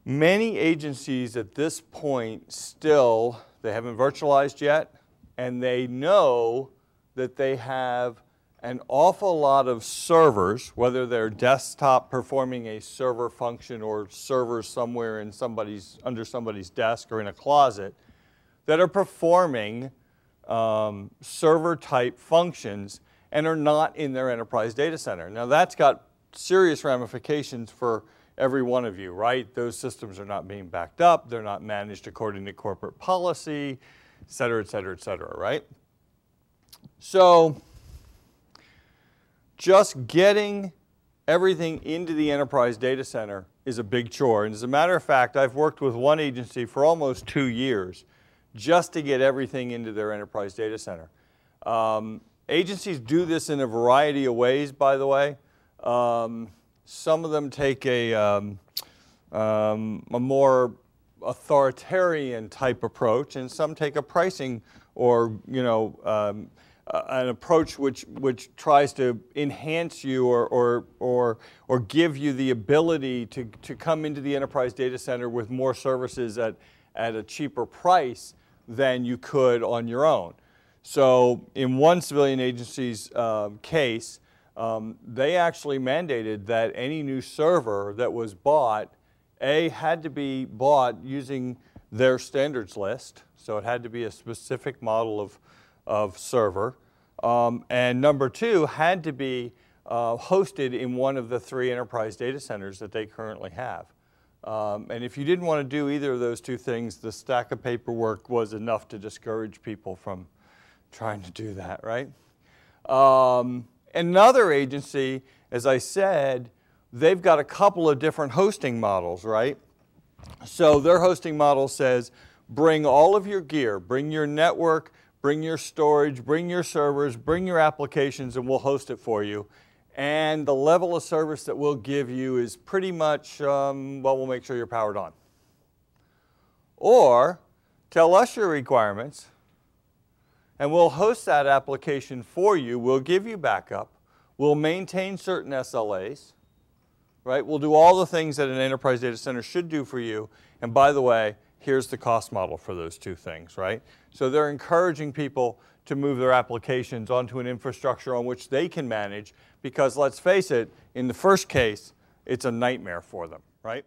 Many agencies at this point still, they haven't virtualized yet, and they know that they have an awful lot of servers, whether they're desktop performing a server function or servers somewhere in under somebody's desk or in a closet, that are performing server type functions and are not in their enterprise data center. Now that's got serious ramifications for every one of you, right? Those systems are not being backed up, they're not managed according to corporate policy, et cetera, et cetera, et cetera, right? So just getting everything into the enterprise data center is a big chore. And as a matter of fact, I've worked with one agency for almost 2 years just to get everything into their enterprise data center. Agencies do this in a variety of ways, by the way. Some of them take a more authoritarian type approach, and some take a pricing or an approach which tries to enhance you or give you the ability to come into the enterprise data center with more services at a cheaper price than you could on your own. So in one civilian agency's case, they actually mandated that any new server that was bought, had to be bought using their standards list. So it had to be a specific model of server. And number two, had to be hosted in one of the 3 enterprise data centers that they currently have. And if you didn't want to do either of those 2 things, the stack of paperwork was enough to discourage people from trying to do that, right? Another agency, as I said, they've got a couple of different hosting models, right? So their hosting model says, bring all of your gear, bring your network, bring your storage, bring your servers, bring your applications, and we'll host it for you. And the level of service that we'll give you is pretty much, well, we'll make sure you're powered on. Or tell us your requirements, and we'll host that application for you. We'll give you backup. We'll maintain certain SLAs, right? We'll do all the things that an enterprise data center should do for you. And by the way, here's the cost model for those 2 things, right? So they're encouraging people to move their applications onto an infrastructure on which they can manage, because let's face it, in the first case, it's a nightmare for them, right?